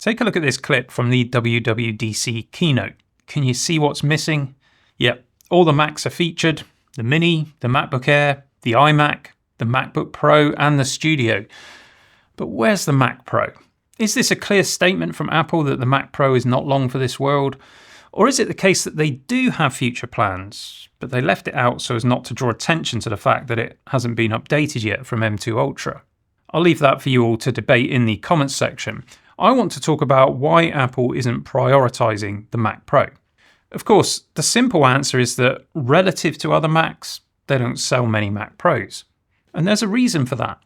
Take a look at this clip from the WWDC Keynote. Can you see what's missing? Yep, all the Macs are featured: the Mini, the MacBook Air, the iMac, the MacBook Pro and the Studio. But where's the Mac Pro? Is this a clear statement from Apple that the Mac Pro is not long for this world? Or is it the case that they do have future plans, but they left it out so as not to draw attention to the fact that it hasn't been updated yet from M2 Ultra? I'll leave that for you all to debate in the comments section. I want to talk about why Apple isn't prioritizing the Mac Pro. Of course, the simple answer is that relative to other Macs, they don't sell many Mac Pros. And there's a reason for that.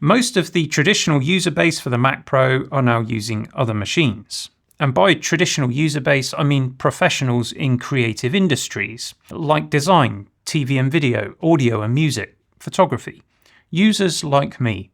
Most of the traditional user base for the Mac Pro are now using other machines. And by traditional user base, I mean professionals in creative industries, like design, TV and video, audio and music, photography. Users like me.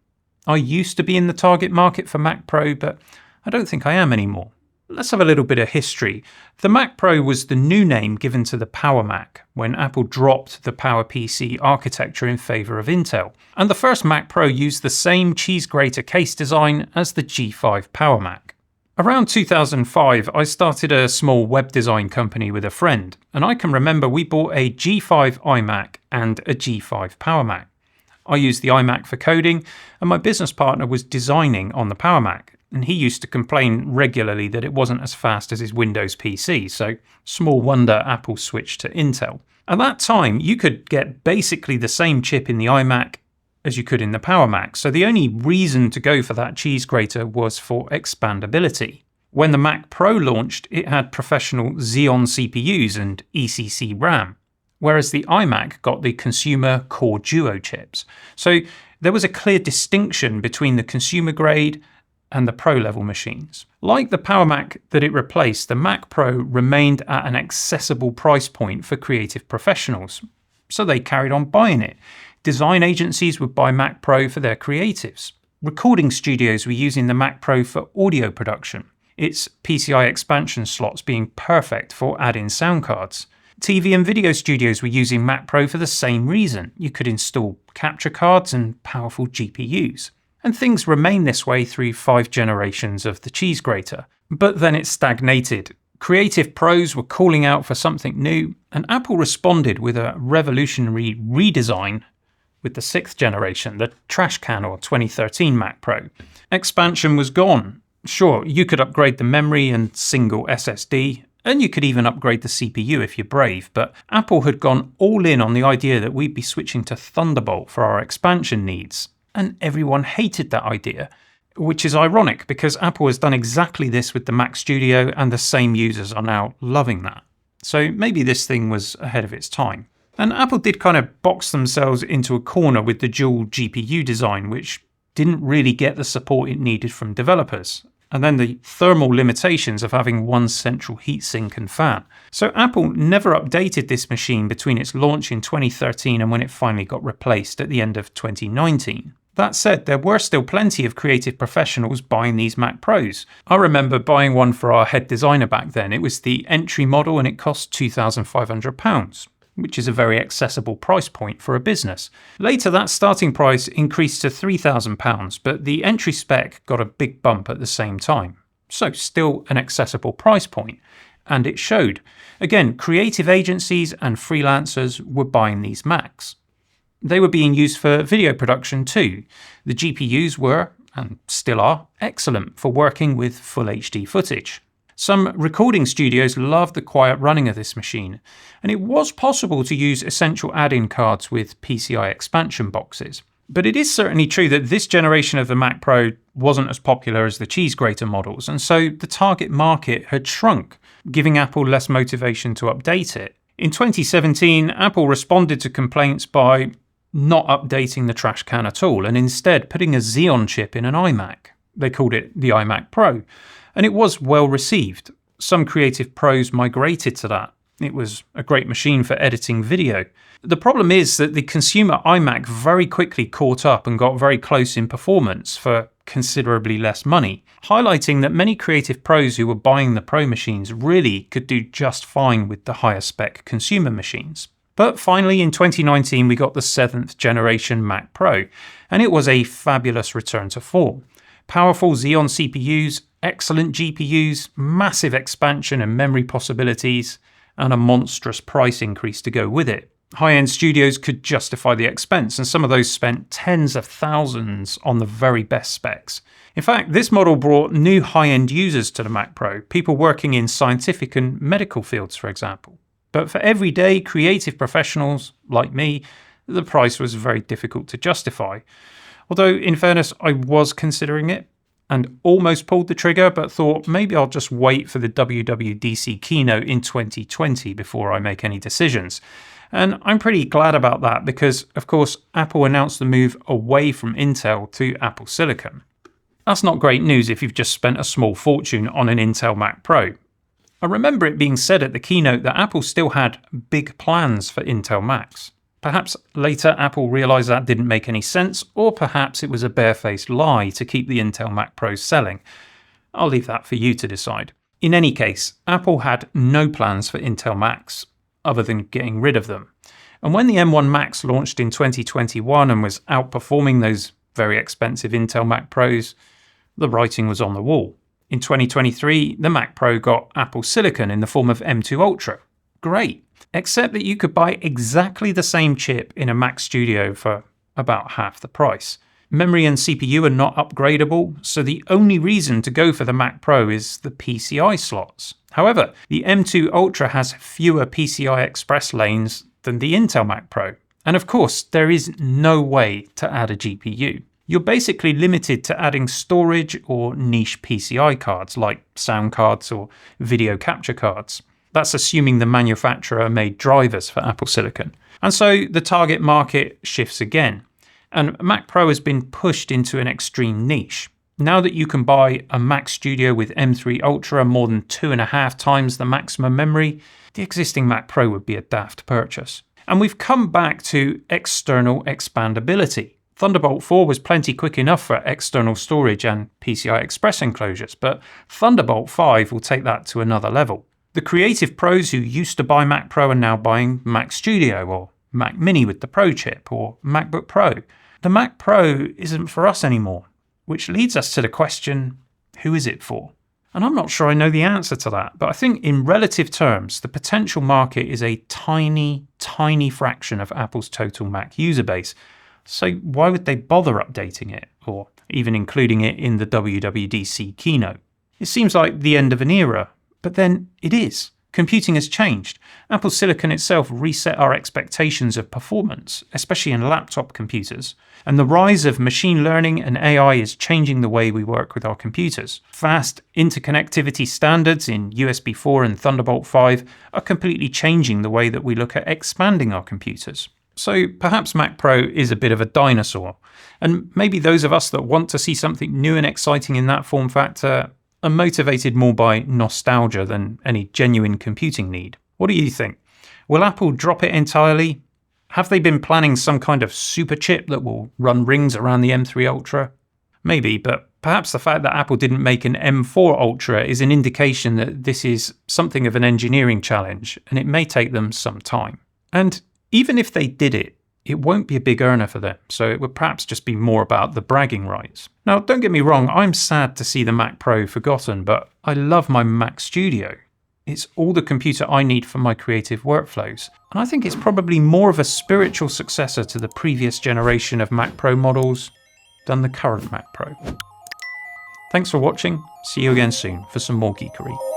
I used to be in the target market for Mac Pro, but I don't think I am anymore. Let's have a little bit of history. The Mac Pro was the new name given to the Power Mac when Apple dropped the PowerPC architecture in favour of Intel. And the first Mac Pro used the same cheese grater case design as the G5 Power Mac. Around 2005, I started a small web design company with a friend, and I can remember we bought a G5 iMac and a G5 Power Mac. I used the iMac for coding, and my business partner was designing on the Power Mac, and he used to complain regularly that it wasn't as fast as his Windows PC, so small wonder Apple switched to Intel. At that time, you could get basically the same chip in the iMac as you could in the Power Mac, so the only reason to go for that cheese grater was for expandability. When the Mac Pro launched, it had professional Xeon CPUs and ECC RAM, whereas the iMac got the consumer Core Duo chips. So there was a clear distinction between the consumer grade and the pro-level machines. Like the Power Mac that it replaced, the Mac Pro remained at an accessible price point for creative professionals, so they carried on buying it. Design agencies would buy Mac Pro for their creatives. Recording studios were using the Mac Pro for audio production, its PCI expansion slots being perfect for add-in sound cards. TV and video studios were using Mac Pro for the same reason. You could install capture cards and powerful GPUs. And things remained this way through 5 generations of the cheese grater. But then it stagnated. Creative pros were calling out for something new, and Apple responded with a revolutionary redesign with the 6th generation, the trash can or 2013 Mac Pro. Expansion was gone. Sure, you could upgrade the memory and single SSD, and you could even upgrade the CPU if you're brave, but Apple had gone all in on the idea that we'd be switching to Thunderbolt for our expansion needs, and everyone hated that idea, which is ironic because Apple has done exactly this with the Mac Studio and the same users are now loving that. So maybe this thing was ahead of its time. And Apple did kind of box themselves into a corner with the dual GPU design, which didn't really get the support it needed from developers. And then the thermal limitations of having one central heatsink and fan. So Apple never updated this machine between its launch in 2013 and when it finally got replaced at the end of 2019. That said, there were still plenty of creative professionals buying these Mac Pros. I remember buying one for our head designer back then. It was the entry model and it cost £2,500. Which is a very accessible price point for a business. Later, that starting price increased to £3,000, but the entry spec got a big bump at the same time. So still an accessible price point. And it showed. Again, creative agencies and freelancers were buying these Macs. They were being used for video production too. The GPUs were, and still are, excellent for working with full HD footage. Some recording studios loved the quiet running of this machine, and it was possible to use essential add-in cards with PCI expansion boxes. But it is certainly true that this generation of the Mac Pro wasn't as popular as the cheese grater models, and so the target market had shrunk, giving Apple less motivation to update it. In 2017, Apple responded to complaints by not updating the trash can at all, and instead putting a Xeon chip in an iMac. They called it the iMac Pro. And it was well received. Some creative pros migrated to that. It was a great machine for editing video. The problem is that the consumer iMac very quickly caught up and got very close in performance for considerably less money, highlighting that many creative pros who were buying the Pro machines really could do just fine with the higher spec consumer machines. But finally in 2019 we got the 7th generation Mac Pro, and it was a fabulous return to form. Powerful Xeon CPUs, excellent GPUs, massive expansion and memory possibilities, and a monstrous price increase to go with it. High-end studios could justify the expense, and some of those spent tens of thousands on the very best specs. In fact, this model brought new high-end users to the Mac Pro, people working in scientific and medical fields, for example. But for everyday creative professionals like me, the price was very difficult to justify. Although, in fairness, I was considering it and almost pulled the trigger, but thought maybe I'll just wait for the WWDC Keynote in 2020 before I make any decisions. And I'm pretty glad about that because, of course, Apple announced the move away from Intel to Apple Silicon. That's not great news if you've just spent a small fortune on an Intel Mac Pro. I remember it being said at the keynote that Apple still had big plans for Intel Macs. Perhaps later Apple realised that didn't make any sense, or perhaps it was a barefaced lie to keep the Intel Mac Pros selling. I'll leave that for you to decide. In any case, Apple had no plans for Intel Macs, other than getting rid of them. And when the M1 Max launched in 2021 and was outperforming those very expensive Intel Mac Pros, the writing was on the wall. In 2023, the Mac Pro got Apple Silicon in the form of M2 Ultra. Great. Except that you could buy exactly the same chip in a Mac Studio for about half the price. Memory and CPU are not upgradable, so the only reason to go for the Mac Pro is the PCI slots. However, the M2 Ultra has fewer PCI Express lanes than the Intel Mac Pro. And of course, there is no way to add a GPU. You're basically limited to adding storage or niche PCI cards like sound cards or video capture cards. That's assuming the manufacturer made drivers for Apple Silicon. And so the target market shifts again. And Mac Pro has been pushed into an extreme niche. Now that you can buy a Mac Studio with M3 Ultra more than 2.5 times the maximum memory, the existing Mac Pro would be a daft purchase. And we've come back to external expandability. Thunderbolt 4 was plenty quick enough for external storage and PCI Express enclosures, but Thunderbolt 5 will take that to another level. The creative pros who used to buy Mac Pro are now buying Mac Studio or Mac Mini with the Pro chip or MacBook Pro. The Mac Pro isn't for us anymore, which leads us to the question, who is it for? And I'm not sure I know the answer to that, but I think in relative terms, the potential market is a tiny, tiny fraction of Apple's total Mac user base. So why would they bother updating it or even including it in the WWDC Keynote? It seems like the end of an era, but then it is. Computing has changed. Apple Silicon itself reset our expectations of performance, especially in laptop computers. And the rise of machine learning and AI is changing the way we work with our computers. Fast interconnectivity standards in USB 4 and Thunderbolt 5 are completely changing the way that we look at expanding our computers. So perhaps Mac Pro is a bit of a dinosaur. And maybe those of us that want to see something new and exciting in that form factor are motivated more by nostalgia than any genuine computing need. What do you think? Will Apple drop it entirely? Have they been planning some kind of super chip that will run rings around the M3 Ultra? Maybe, but perhaps the fact that Apple didn't make an M4 Ultra is an indication that this is something of an engineering challenge, and it may take them some time. And even if they did it, it won't be a big earner for them, so it would perhaps just be more about the bragging rights. Now, don't get me wrong, I'm sad to see the Mac Pro forgotten, but I love my Mac Studio. It's all the computer I need for my creative workflows, and I think it's probably more of a spiritual successor to the previous generation of Mac Pro models than the current Mac Pro. Thanks for watching, see you again soon for some more geekery.